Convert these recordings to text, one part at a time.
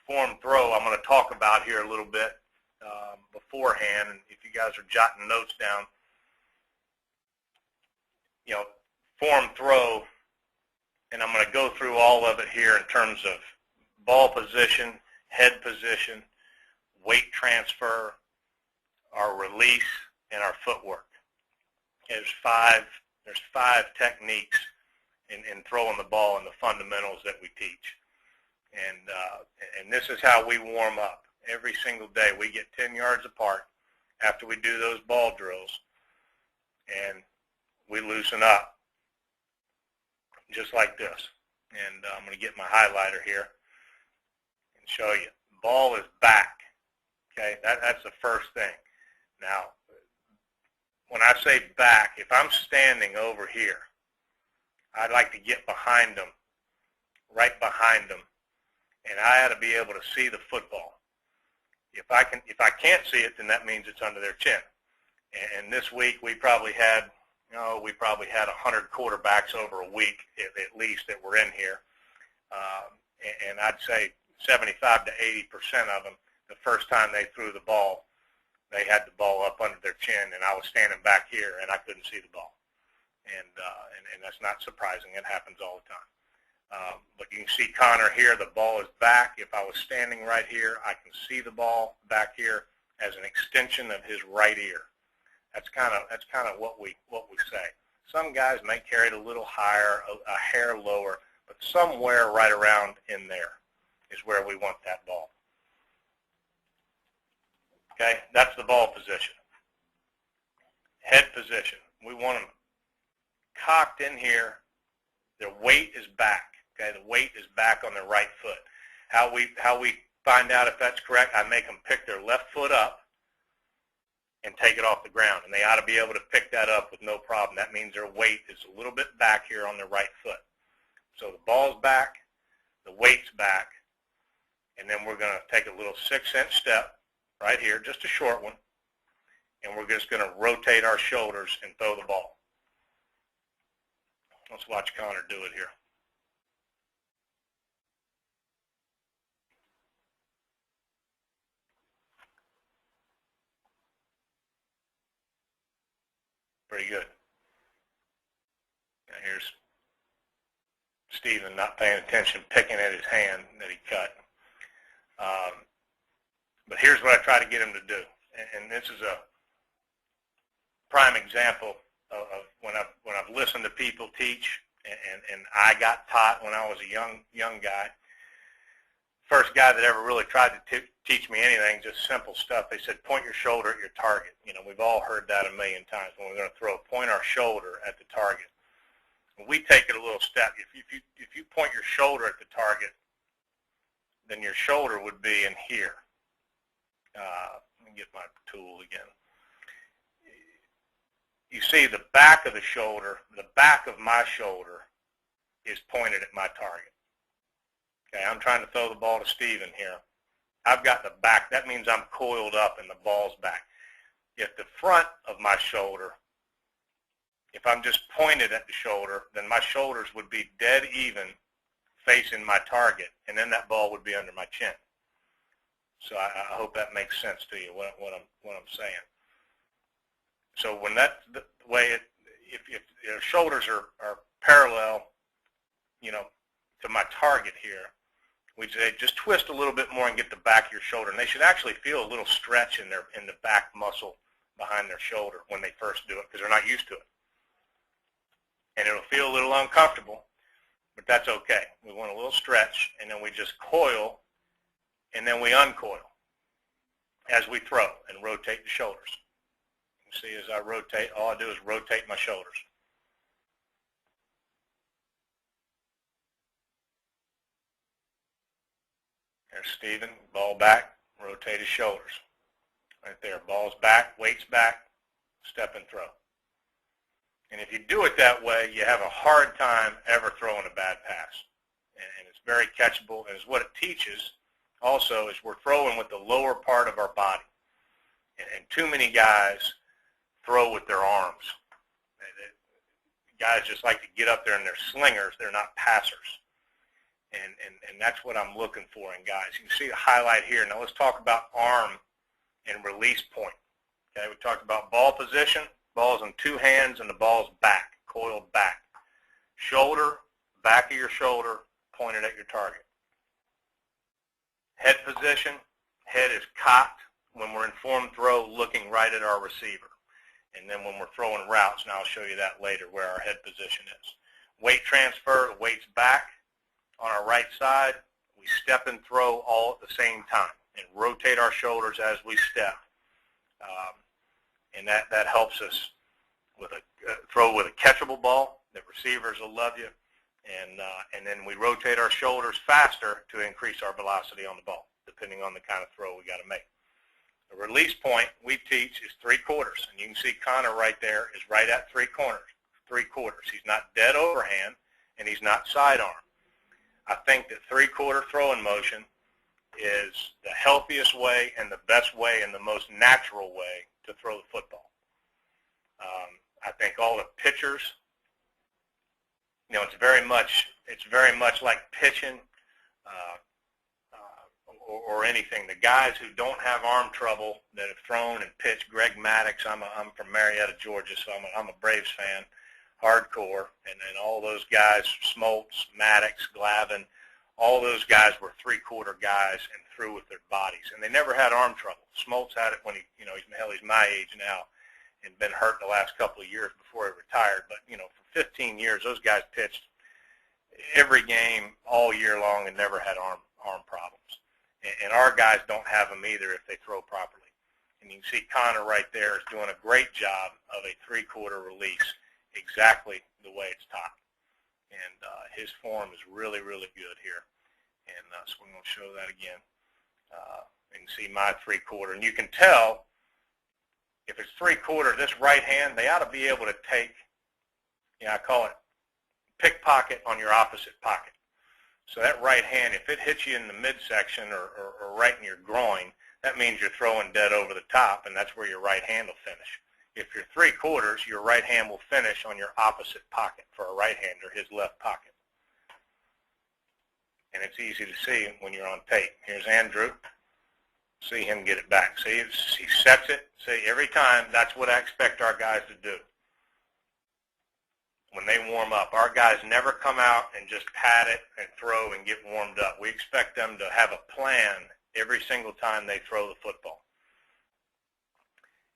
form throw I'm going to talk about here a little bit beforehand, and if you guys are jotting notes down, form throw, and I'm going to go through all of it here in terms of ball position, head position, weight transfer, our release, and our footwork. There's five techniques in throwing the ball and the fundamentals that we teach. And this is how we warm up. Every single day we get 10 yards apart after we do those ball drills, and we loosen up just like this. And I'm going to get my highlighter here and show you. Ball is back. Okay, that's the first thing. Now, when I say back, if I'm standing over here, I'd like to get behind them, right behind them, and I ought to be able to see the football. If I can't see it, then that means it's under their chin. And this week we probably had 100 quarterbacks over a week at least that were in here, and I'd say 75 to 80% of them, the first time they threw the ball, they had the ball up under their chin, and I was standing back here and I couldn't see the ball. And that's not surprising. It happens all the time. But you can see Connor here, the ball is back. If I was standing right here, I can see the ball back here as an extension of his right ear. That's kind of what we say. Some guys may carry it a little higher, a hair lower, but somewhere right around in there is where we want that ball. Okay, that's the ball position. Head position. We want them cocked in here. Their weight is back. Okay, the weight is back on their right foot. How we find out if that's correct, I make them pick their left foot up and take it off the ground, and they ought to be able to pick that up with no problem. That means their weight is a little bit back here on their right foot. So the ball's back, the weight's back, and then we're going to take a little 6-inch step right here, just a short one, and we're just going to rotate our shoulders and throw the ball. Let's watch Connor do it here. Pretty good. Now here's Stephen not paying attention, picking at his hand that he cut. But here's what I try to get him to do. And this is a prime example of when I've listened to people teach, and I got taught when I was a young guy. First guy that ever really tried to teach me anything, just simple stuff. They said, point your shoulder at your target. We've all heard that a million times when we're going to throw. Point our shoulder at the target. And we take it a little step. If you point your shoulder at the target, then your shoulder would be in here. Let me get my tool again. You see the back of the shoulder, the back of my shoulder is pointed at my target. Okay, I'm trying to throw the ball to Steven here. I've got the back. That means I'm coiled up and the ball's back. If the front of my shoulder, if I'm just pointed at the shoulder, then my shoulders would be dead even facing my target, and then that ball would be under my chin. So I hope that makes sense to you, what I'm saying. So when that's the way if your shoulders are parallel, to my target here, we say just twist a little bit more and get the back of your shoulder. And they should actually feel a little stretch in the back muscle behind their shoulder when they first do it, because they're not used to it. And it'll feel a little uncomfortable, but that's okay. We want a little stretch, and then we just coil, and then we uncoil as we throw and rotate the shoulders. You see, as I rotate, all I do is rotate my shoulders. There's Steven, ball back, rotate his shoulders. Right there, ball's back, weight's back, step and throw. And if you do it that way, you have a hard time ever throwing a bad pass. And it's very catchable, and it's what it teaches also is we're throwing with the lower part of our body. And too many guys throw with their arms. Guys just like to get up there and they're slingers, they're not passers. And that's what I'm looking for in guys. You can see the highlight here. Now let's talk about arm and release point. Okay, we talked about ball position. Ball's in two hands and the ball's back, coiled back. Shoulder, back of your shoulder, pointed at your target. Head position, head is cocked when we're in form throw, looking right at our receiver. And then when we're throwing routes, and I'll show you that later where our head position is. Weight transfer, the weight's back on our right side. We step and throw all at the same time and rotate our shoulders as we step. And that helps us with a throw with a catchable ball. The receivers will love you. And then we rotate our shoulders faster to increase our velocity on the ball, depending on the kind of throw we got to make. The release point we teach is 3/4, and you can see Connor right there is right at 3/4. He's not dead overhand, and he's not sidearm. I think that 3/4 throwing motion is the healthiest way and the best way and the most natural way to throw the football. I think all the pitchers, it's very much like pitching or anything. The guys who don't have arm trouble that have thrown and pitched, Greg Maddux, I'm from Marietta, Georgia, so I'm a Braves fan, hardcore, and all those guys, Smoltz, Maddux, Glavin, all those guys were 3/4 guys and threw with their bodies, and they never had arm trouble. Smoltz had it when he's my age now and been hurt the last couple of years before he retired, but for 15 years those guys pitched every game all year long and never had arm problems. And our guys don't have them either if they throw properly. And you can see Connor right there is doing a great job of a 3/4 release, exactly the way it's taught. And his form is really, really good here. And so we're going to show that again. You can see my 3/4. And you can tell if it's 3/4, this right hand, they ought to be able to take, I call it pickpocket on your opposite pocket. So that right hand, if it hits you in the midsection or right in your groin, that means you're throwing dead over the top, and that's where your right hand will finish. If you're 3/4, your right hand will finish on your opposite pocket for a right-hander, his left pocket. And it's easy to see when you're on tape. Here's Andrew. See him get it back. See, he sets it. See, every time, that's what I expect our guys to do. When they warm up, our guys never come out and just pat it and throw and get warmed up. We expect them to have a plan every single time they throw the football.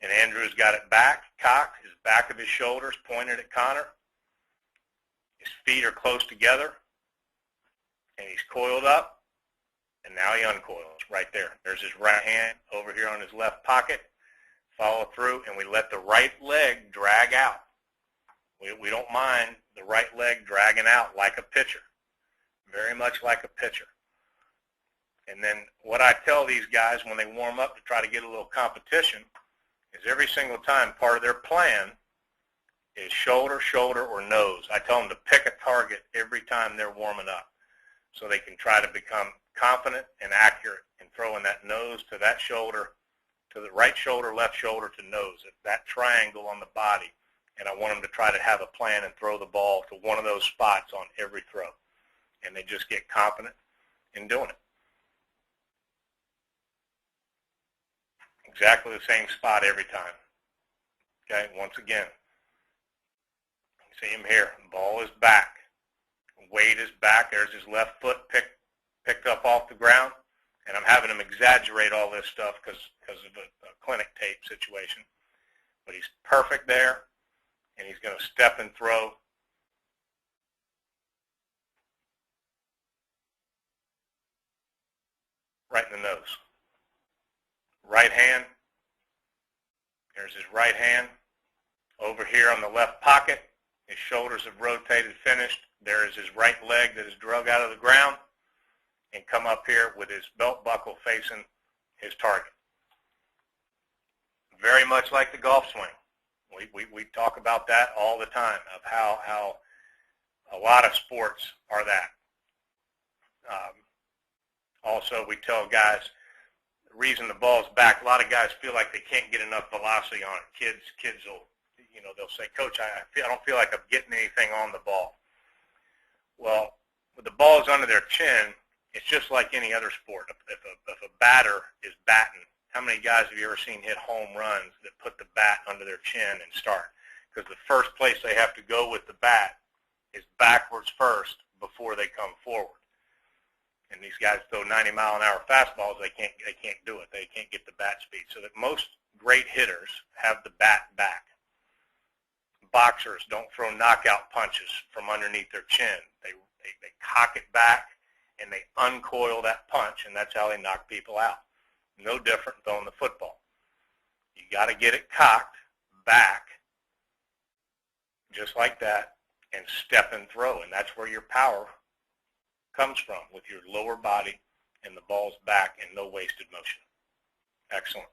And Andrew's got it back, cocked, his back of his shoulders pointed at Connor. His feet are close together, and he's coiled up, and now he uncoils right there. There's his right hand over here on his left pocket. Follow through, and we let the right leg drag out. We don't mind the right leg dragging out like a pitcher, very much like a pitcher. And then what I tell these guys when they warm up to try to get a little competition is every single time part of their plan is shoulder, shoulder, or nose. I tell them to pick a target every time they're warming up so they can try to become confident and accurate in throwing that nose to that shoulder, to the right shoulder, left shoulder to nose, that triangle on the body. And I want them to try to have a plan and throw the ball to one of those spots on every throw. And they just get confident in doing it. Exactly the same spot every time. Okay, once again, see him here. Ball is back. Weight is back. There's his left foot picked up off the ground. And I'm having him exaggerate all this stuff because of a clinic tape situation. But he's perfect there. And he's going to step and throw. Right in the nose. Right hand. There's his right hand. Over here on the left pocket. His shoulders have rotated, finished. There is his right leg that is drug out of the ground. And come up here with his belt buckle facing his target. Very much like the golf swing. We talk about that all the time, of how a lot of sports are that. Also, we tell guys, the reason the ball's back, a lot of guys feel like they can't get enough velocity on it. Kids will, they'll say, Coach, I don't feel like I'm getting anything on the ball. Well, With the balls under their chin, it's just like any other sport. If a batter is batting, how many guys have you ever seen hit home runs that put the bat under their chin and start? Because the first place they have to go with the bat is backwards first before they come forward. And these guys throw 90-mile-an-hour fastballs. They can't do it. They can't get the bat speed. So that most great hitters have the bat back. Boxers don't throw knockout punches from underneath their chin. They cock it back and they uncoil that punch, and that's how they knock people out. No different throwing the football. You got to get it cocked back, just like that, and step and throw, and that's where your power comes from, with your lower body and the ball's back and no wasted motion. Excellent.